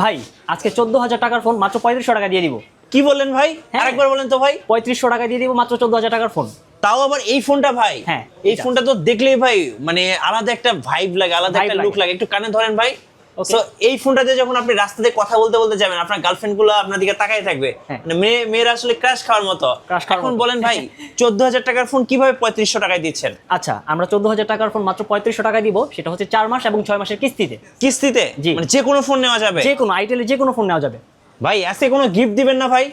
ভাই আজকে 14,000 টাকার ফোন মাত্র 3500 টাকা দিয়ে দিব। কি বললেন ভাই? আরেকবার বলেন তো ভাই। 3500 টাকা দিয়ে দিব মাত্র 14,000 টাকার ফোন। তাও আবার এই ফোনটা ভাই। হ্যাঁ, এই ফোনটা তো দেখলেই ভাই মানে আলাদা একটা ভাইব লাগে, আলাদা একটা লুক লাগে। একটু কানে ধরেন ভাই। সো এই ফোনটাতে যখন আপনি রাস্তাতে কথা বলতে বলতে যাবেন, আপনার গার্লফ্রেন্ড গুলো আপনার দিকে তাকায় থাকবে, মানে মেয়েরা আসলে ক্রাশ খাওয়ার মতো। এখন বলেন ভাই 14,000 টাকার ফোন কিভাবে 3500 টাকায় দিচ্ছেন? আচ্ছা, আমরা 14,000 টাকার ফোন মাত্র 3500 টাকায় দিব। সেটা হচ্ছে 4 মাস এবং 6 মাসের কিস্তিতে। কিস্তিতে? মানে যে কোনো ফোন নেওয়া যাবে? যে কোনো আইটেলের যে কোনো ফোন নেওয়া যাবে। ভাই আজকে কোনো গিফট দিবেন না ভাই?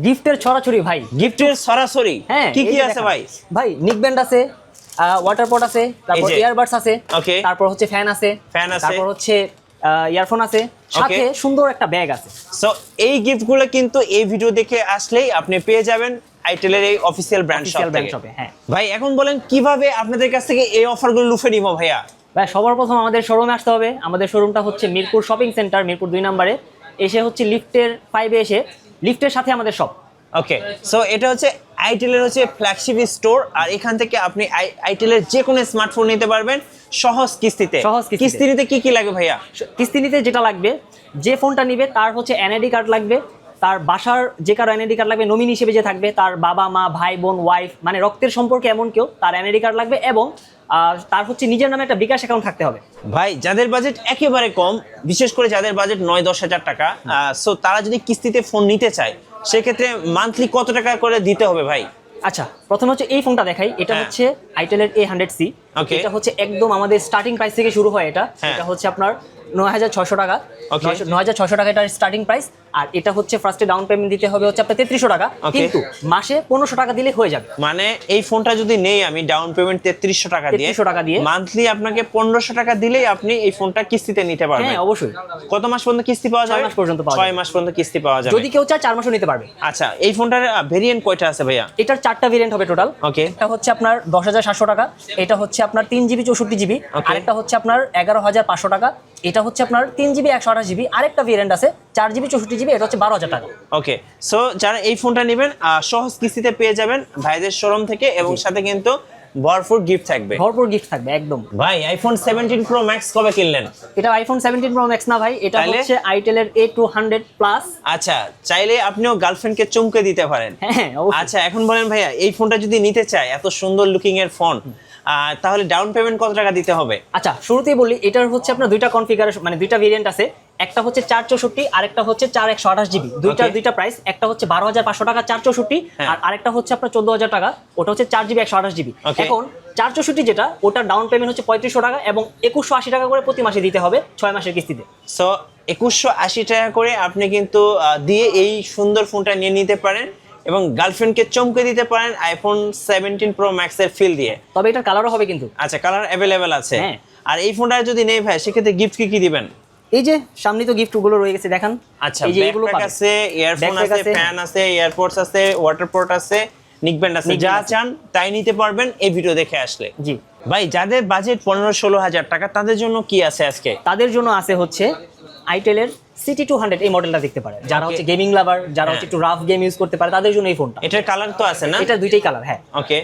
গিফটের ছড়াছড়ি ভাই। গিফটের সরাসরি? হ্যাঁ। কি কি আছে ভাই? ভাই নিক ব্যান্ড আছে, ওয়াটার পট আছে, তারপর ইয়ারবাডস আছে, তারপর হচ্ছে ফ্যান আছে, তারপর হচ্ছে ইয়ারফোন আছে, সাথে সুন্দর একটা ব্যাগ আছে। সো এই গিফটগুলো কিন্তু এই ভিডিও দেখে আসলেই আপনি পেয়ে যাবেন আইটেলের এই অফিশিয়াল ব্র্যান্ড শপে। হ্যাঁ ভাই এখন বলেন কিভাবে আপনাদের কাছ থেকে এই অফারগুলো লুফে নিব ভাইয়া? ভাই সবার প্রথম আমাদের শোরুমে আসতে হবে। আমাদের শোরুমটা হচ্ছে মিরপুর শপিং সেন্টার, মিরপুর 2 নম্বরে। এসে হচ্ছে লিফটের 5-এ এসে লিফটের সাথে আমাদের শপ। ওকে, সো এটা হচ্ছে আইটেলের হচ্ছে ফ্ল্যাগশিপ স্টোর, আর এখান থেকে আপনি আইটেলের যে কোনো স্মার্টফোন নিতে পারবেন সহজ কিস্তিতে। কিস্তি নিতে কি কি লাগে ভাইয়া? কিস্তি নিতে যেটা লাগবে, যে ফোনটা নিবে তার হচ্ছে এনআইডি কার্ড লাগবে, তার বাসার যে কারো এনআইডি কার্ড লাগবে, নমিনি হিসেবে যে থাকবে, তার বাবা মা ভাই বোন ওয়াইফ মানে রক্তের সম্পর্কে এমন কেউ, তার এনআইডি কার্ড লাগবে, এবং তার হচ্ছে নিজের নামে একটা বিকাশ অ্যাকাউন্ট থাকতে হবে। ভাই যাদের বাজেট একেবারে কম, বিশেষ করে যাদের বাজেট 9-10 হাজার টাকা, সো তারা যদি কিস্তিতে ফোন নিতে চায় সেক্ষেত্রে মান্থলি কত টাকা করে দিতে হবে ভাই? আচ্ছা, প্রথমে হচ্ছে এই ফোনটা দেখাই। এটা হচ্ছে আইটেলের A100C। এটা হচ্ছে একদম আমাদের স্টার্টিং প্রাইস থেকে শুরু হয়। এটা হচ্ছে আপনার 9,600 টাকা। 9,600 টাকা এটার স্টার্টিং প্রাইস। আর এটা হচ্ছে ফার্স্টে ডাউন পেমেন্ট দিতে হবে হচ্ছে আপনার 3300 টাকা, কিন্তু মাসে 1500 টাকা দিলে হয়ে যাবে। মানে এই ফোনটা যদি নেই আমি ডাউন পেমেন্ট 3300 টাকা দিয়ে মান্থলি আপনাকে 1500 টাকা দিলেই আপনি এই ফোনটা কিস্তিতে নিতে পারবেন। হ্যাঁ অবশ্যই। কত মাস পর্যন্ত কিস্তি পাওয়া যাবে? 6 মাস পর্যন্ত পাওয়া যাবে। 6 মাস পর্যন্ত কিস্তি পাওয়া যাবে। যদি কেউ চায় 4 মাসও নিতে পারবে। আচ্ছা, এই ফোনটার ভেরিয়েন্ট কয়টা আছে ভাইয়া? এটার 4টা ভেরিয়েন্ট হবে টোটাল। এটা হচ্ছে আপনার 10,700 টাকা, এটা হচ্ছে আপনার 3GB 64GB, আরেকটা হচ্ছে আপনার 11,500 টাকা, এটা হচ্ছে আপনার 3GB 128GB, আরেকটা ভেরিয়েন্ট আছে 4GB 64GB, এটা হচ্ছে 12,000 টাকা। ওকে, সো যারা এই ফোনটা নেবেন সহজ কিস্তিতে পেয়ে যাবেন ভাইদের শোরুম থেকে, এবং সাথে কিন্তু ভরপুর গিফট থাকবে। ভরপুর গিফট থাকবে একদম। ভাই আইফোন 17 Pro Max কবে কিনলেন? এটা আইফোন 17 Pro Max না ভাই, এটা হচ্ছে আইটেলের A200 প্লাস। আচ্ছা, চাইলে আপনিও গার্লফ্রেন্ডকে চমকে দিতে পারেন। হ্যাঁ অবশ্যই। আচ্ছা, এখন বলেন ভাইয়া এই ফোনটা যদি নিতে চায়, এত সুন্দর লুকিং এর ফোন, তাহলে ডাউন পেমেন্ট কত টাকা দিতে হবে? আচ্ছা, শুরুতেই বলি, এটার হচ্ছে আপনার দুইটা কনফিগারেশন মানে দুইটা ভেরিয়েন্ট আছে। একটা হচ্ছে 464, আরেকটা হচ্ছে 4128GB। দুইটা প্রাইস, একটা হচ্ছে 12,500 টাকা 464, আর আরেকটা হচ্ছে আপনার 14,000 টাকা, ওটা হচ্ছে 4GB 128GB। এখন 464 যেটা, ওটা ডাউন পেমেন্ট হচ্ছে 3500 টাকা এবং 2180 টাকা করে প্রতি মাসে দিতে হবে 6 মাসের কিস্তিতে। সো 2180 টাকা করে আপনি কিন্তু দিয়ে এই সুন্দর ফোনটা নিয়ে নিতে পারেন এবং গার্লফ্রেন্ডকে চমকে দিতে পারেন আইফোন 17 Pro Max এর ফিল দিয়ে। তবে এটার কালারও হবে কিন্তু। আচ্ছা, কালার অ্যাভেলেবেল আছে। আর এই ফোনটা যদি নেই ভাই, সেক্ষেত্রে গিফট কি দিবেন? এই যে সামনে তো গিফট গুলো রয়ে গেছে, দেখান। আচ্ছা, ব্যাকপ্যাক আছে, ইয়ারফোন আছে, ফ্যান আছে, এয়ারপডস আছে, ওয়াটার পোর্ট আছে, নিক ব্যান্ড আছে, যা চান তাই নিতে পারবেন এই ভিডিও দেখে আসলে। জি ভাই, যাদের বাজেট 15-16 হাজার টাকা তাদের জন্য কি আছে আজকে? তাদের জন্য আছে হচ্ছে আইটেলের CT200, এই মডেলটা দেখতে পারে যারা হচ্ছে গেমিং লাভার, যারা হচ্ছে একটু রাফ গেম ইউজ করতে পারে, তাদের জন্য এই ফোনটা। এটার কালার তো আছে না? এটা দুইটাই কালার। হ্যাঁ ওকে,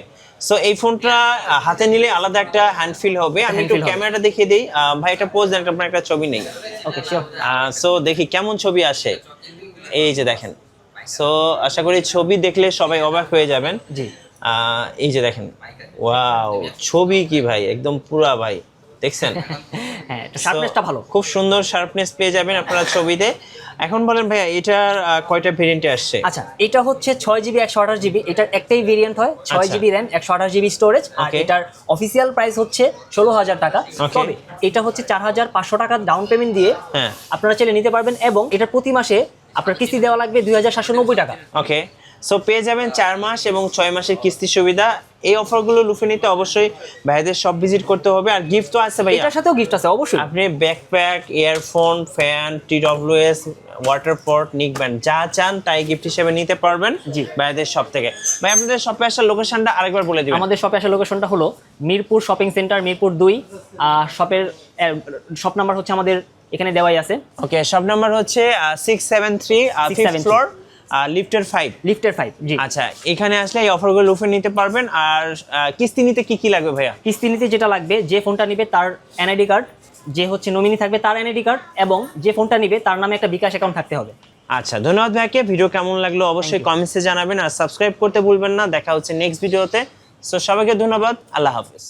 সো এই ফোনটা হাতে নিলে আলাদা একটা হ্যান্ড ফিল হবে। আমি একটু ক্যামেরাটা দেখিয়ে দেই ভাই, এটা পোজ দেন, আপনার একটা ছবি নেই। Okay sure. সো দেখি কেমন ছবি আসে। এই যে দেখেন, সো আশা করি ছবি দেখলে সবাই অবাক হয়ে যাবেন। জি, এই যে দেখেন, ওয়াও, ছবি কি ভাই, একদম পুরা ভাই, দেখছেন? হ্যাঁ, শার্পনেসটা ভালো, খুব সুন্দর শার্পনেস পেয়ে যাবেন আপনারা ছবিতে। এখন বলেন ভাইয়া, এটার কয়টা ভেরিয়েন্টে আসছে? আচ্ছা, এটা হচ্ছে 6GB 128GB, এটার একটাই ভেরিয়েন্ট হয়, 6GB RAM 128GB স্টোরেজ, আর এটার অফিসিয়াল প্রাইস হচ্ছে 16,000 টাকা। তবে এটা হচ্ছে 4,500 টাকা ডাউন পেমেন্ট দিয়ে আপনারা চাইলে নিতে পারবেন, এবং এটার প্রতি মাসে আপনার কিস্তি দেওয়া লাগবে 2,790 টাকা। ওকে, সো পেয়ে যাবেন 4 মাস এবং 6 মাসের কিস্তি সুবিধা। এই অফারগুলো লুফে নিতে অবশ্যই ভাইদের সব ভিজিট করতে হবে। আর গিফট তো আছে ভাই, এটার সাথেও গিফট আছে অবশ্যই। আপনি backpack, earphone, fan, TWS, water পট, নিক ব্যান্ড, যা চান তাই গিফট হিসেবে নিতে পারবেন ভাইদের সব থেকে। ভাই, আপনাদের শপে আসার লোকেশনটা আরেকবার বলে দিবেন। আমাদের শপে আসার লোকেশনটা হলো মিরপুর শপিং সেন্টার, মিরপুর 2। শপের শপ নাম্বার হচ্ছে আমাদের এখানে দেওয়াই আছে। ওকে, শপ নাম্বার হচ্ছে 673, 5th ফ্লোর, লিফটের 5। জি, আচ্ছা, এখানে আসলে এই অফারগুলো লুফে নিতে পারবেন। আর কিস্তি নিতে কি কি লাগবে ভাইয়া? কিস্তি নিতে যেটা লাগবে, যে ফোনটা নিবে তার এনআইডি কার্ড, যে হচ্ছে নমিনি থাকবে তার এনআইডি কার্ড এবং যে ফোনটা নিবে তার নামে একটা বিকাশ অ্যাকাউন্ট থাকতে হবে। আচ্ছা, ধন্যবাদ ভাইকে। ভিডিও কেমন লাগলো অবশ্যই কমেন্টসে জানাবেন, আর সাবস্ক্রাইব করতে ভুলবেন না। দেখা হচ্ছে নেক্সট ভিডিওতে। সো সবাইকে ধন্যবাদ, আল্লাহ হাফেজ।